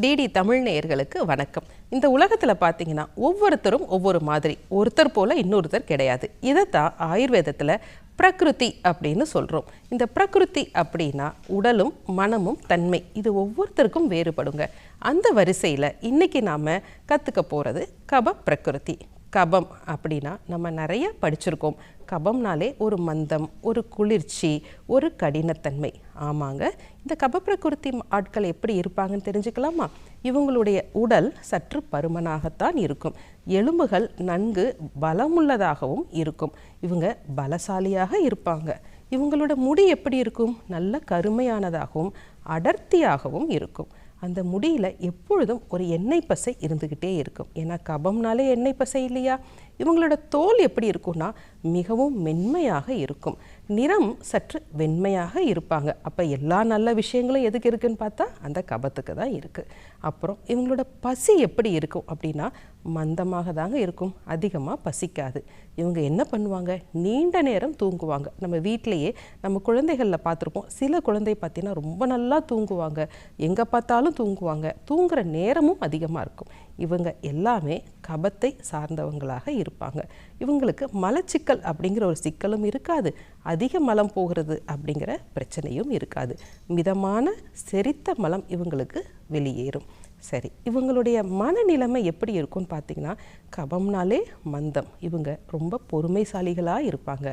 DD Tamil நேயர்களுக்கு வணக்கம். இந்த உலகத்தில் பார்த்தீங்கன்னா ஒவ்வொருத்தரும் ஒவ்வொரு மாதிரி, ஒருத்தர் போல இன்னொருத்தர் கிடையாது. இதைத்தான் ஆயுர்வேதத்தில் பிரகிருதி அப்படின்னு சொல்கிறோம். இந்த பிரகிருதி அப்படின்னா உடலும் மனமும் தன்மை, இது ஒவ்வொருத்தருக்கும் வேறுபடுங்க. அந்த வரிசையில் இன்னைக்கு நாம் கற்றுக்க போகிறது கப பிரகிருதி. கபம் அப்படின்னா நம்ம நிறைய படிச்சிருக்கோம். கபம்னாலே ஒரு மந்தம், ஒரு குளிர்ச்சி, ஒரு கடினத்தன்மை. ஆமாங்க, இந்த கப பிரகிருதி ஆட்கள் எப்படி இருப்பாங்கன்னு தெரிஞ்சுக்கலாமா? இவங்களுடைய உடல் சற்று பருமனாகத்தான் இருக்கும். எலும்புகள் நன்கு பலமுள்ளதாகவும் இருக்கும். இவங்க பலசாலியாக இருப்பாங்க. இவங்களோட முடி எப்படி இருக்கும்? நல்ல கருமையானதாகவும் அடர்த்தியாகவும் இருக்கும். அந்த முடியில் எப்பொழுதும் ஒரு எண்ணெய் பசை இருந்துக்கிட்டே இருக்கும். ஏன்னா கபம்னாலே எண்ணெய் பசை இல்லையா? இவங்களோட தோல் எப்படி இருக்கும்னா மிகவும் மென்மையாக இருக்கும். நிறம் சற்று வெண்மையாக இருப்பாங்க. அப்போ எல்லா நல்ல விஷயங்களும் எதுக்கு இருக்குன்னு பார்த்தா அந்த கபத்துக்கு தான் இருக்குது. அப்புறம் இவங்களோட பசி எப்படி இருக்கும் அப்படின்னா மந்தமாக தாங்க இருக்கும், அதிகமாக பசிக்காது. இவங்க என்ன பண்ணுவாங்க? நீண்ட நேரம் தூங்குவாங்க. நம்ம வீட்டிலையே நம்ம குழந்தைகளில் பார்த்துருப்போம். சில குழந்தை பார்த்தீங்கன்னா ரொம்ப நல்லா தூங்குவாங்க, எங்கே பார்த்தாலும் தூங்குவாங்க. தூங்குகிற நேரமும் அதிகமாக இருக்கும். இவங்க எல்லாமே கபத்தை சார்ந்தவங்களாக இருப்பாங்க. இவங்களுக்கு மலச்சிக்கல் அப்படிங்கிற ஒரு சிக்கலும் இருக்காது, அதிக மலம் போகிறது அப்படிங்கிற பிரச்சனையும் இருக்காது. மிதமான செரித்த மலம் இவங்களுக்கு வெளியேறும். சரி, இவங்களுடைய மனநிலைமை எப்படி இருக்கும்னு பார்த்தீங்கன்னா கபம்னாலே மந்தம். இவங்க ரொம்ப பொறுமைசாலிகளாக இருப்பாங்க,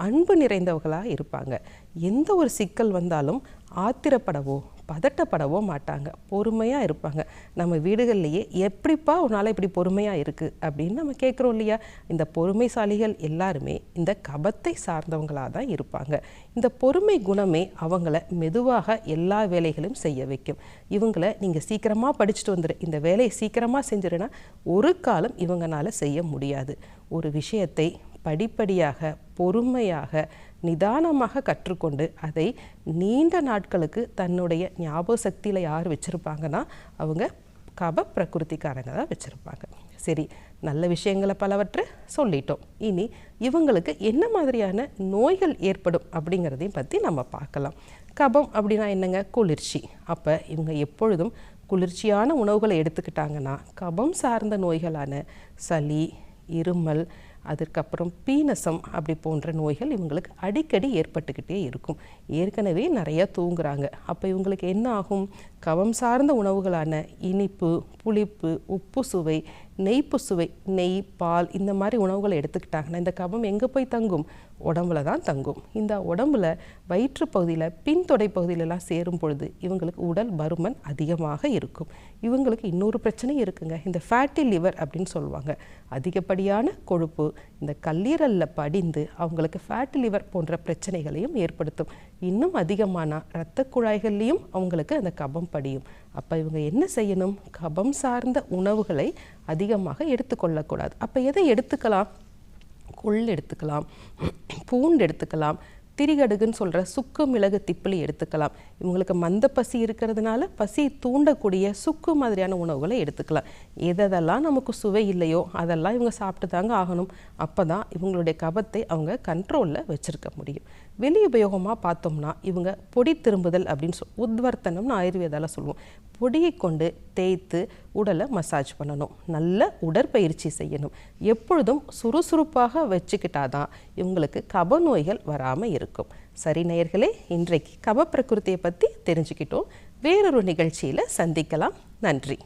அன்பு நிறைந்தவர்களாக இருப்பாங்க. எந்த ஒரு சிக்கல் வந்தாலும் ஆத்திரப்படவோ பதட்டப்படவோ மாட்டாங்க, பொறுமையாக இருப்பாங்க. நம்ம வீடுகள்லையே எப்படிப்பா ஒரு நாள் இப்படி பொறுமையாக இருக்குது அப்படின்னு நம்ம கேட்குறோம் இல்லையா? இந்த பொறுமைசாலிகள் எல்லாருமே இந்த கபத்தை சார்ந்தவங்களாக தான் இருப்பாங்க. இந்த பொறுமை குணமே அவங்கள மெதுவாக எல்லா வேலைகளையும் செய்ய வைக்கும். இவங்களை நீங்கள் சீக்கிரமாக படிச்சுட்டு வந்துடு, இந்த வேலையை சீக்கிரமாக செஞ்சிருன்னா ஒரு காலம் இவங்களால செய்ய முடியாது. ஒரு விஷயத்தை படிப்படியாக பொறுமையாக நிதானமாக கற்றுக்கொண்டு அதை நீண்ட நாட்களுக்கு தன்னுடைய ஞாபக சக்தியில் யார் வச்சுருப்பாங்கன்னா அவங்க கப பிரகிருதிக்காரங்க தான் வச்சுருப்பாங்க. சரி, நல்ல விஷயங்களை பலவற்றை சொல்லிட்டோம். இனி இவங்களுக்கு என்ன மாதிரியான நோய்கள் ஏற்படும் அப்படிங்கிறதையும் பற்றி நம்ம பார்க்கலாம். கபம் அப்படின்னா என்னங்க? குளிர்ச்சி. அப்போ இவங்க எப்பொழுதும் குளிர்ச்சியான உணவுகளை எடுத்துக்கிட்டாங்கன்னா கபம் சார்ந்த நோய்களான சளி, இருமல், அதற்கப்புறம் பீனசம் அப்படி போன்ற நோய்கள் இவங்களுக்கு அடிக்கடி ஏற்பட்டுக்கிட்டே இருக்கும். ஏற்கனவே நிறையா தூங்குறாங்க. அப்போ இவங்களுக்கு என்ன ஆகும்? கபம் சார்ந்த உணவுகளான இனிப்பு, புளிப்பு, உப்பு சுவை, நெய்ப்பு சுவை, நெய், பால் இந்த மாதிரி உணவுகளை எடுத்துக்கிட்டாங்கன்னா இந்த கபம் எங்கே போய் தங்கும்? உடம்புல தான் தங்கும். இந்த உடம்புல வயிற்று பகுதியில் பின்தொடை பகுதியிலலாம் சேரும் பொழுது இவங்களுக்கு உடல் பருமன் அதிகமாக இருக்கும். இவங்களுக்கு இன்னொரு பிரச்சனை இருக்குங்க, இந்த ஃபேட்டி லிவர் அப்படின்னு சொல்லுவாங்க. அதிகப்படியான கொழுப்பு இந்த கல்லீரலில் படிந்து அவங்களுக்கு ஃபேட்டி லிவர் போன்ற பிரச்சனைகளையும் ஏற்படுத்தும். இன்னும் அதிகமான இரத்த குழாய்கள்லேயும் அவங்களுக்கு அந்த கபம் படியும். அப்போ இவங்க என்ன செய்யணும்? கபம் சார்ந்த உணவுகளை அதிகமாக எடுத்துக்கொள்ளக்கூடாது. அப்போ எதை எடுத்துக்கலாம்? கொள் எடுத்துக்கலாம், பூண்டு எடுத்துக்கலாம், திரிகடுகுன்னு சொல்கிற சுக்கு மிளகு திப்பிலி எடுத்துக்கலாம். இவங்களுக்கு மந்த பசி இருக்கிறதுனால பசி தூண்டக்கூடிய சுக்கு மாதிரியான உணவுகளை எடுத்துக்கலாம். எதெல்லாம் நமக்கு சுவை இல்லையோ அதெல்லாம் இவங்க சாப்பிட்டு தாங்க ஆகணும். அப்போ தான் இவங்களுடைய கபத்தை அவங்க கண்ட்ரோலில் வச்சுருக்க முடியும். வெளி உபயோகமாக பார்த்தோம்னா இவங்க பொடி திரும்புதல் அப்படின்னு உத்வர்த்தனம்னு ஆயுர்வேதாவில் சொல்லுவோம். பொடியை கொண்டு தேய்த்து உடலை மசாஜ் பண்ணணும், நல்ல உடற்பயிற்சி செய்யணும். எப்பொழுதும் சுறுசுறுப்பாக வச்சுக்கிட்டாதான் இவங்களுக்கு கப நோய்கள் வராமல் இருக்கும். சரி நேயர்களே, இன்றைக்கு கப பிரகிருதியை பற்றி தெரிஞ்சுக்கிட்டோம். வேறொரு நிகழ்ச்சியில் சந்திக்கலாம். நன்றி.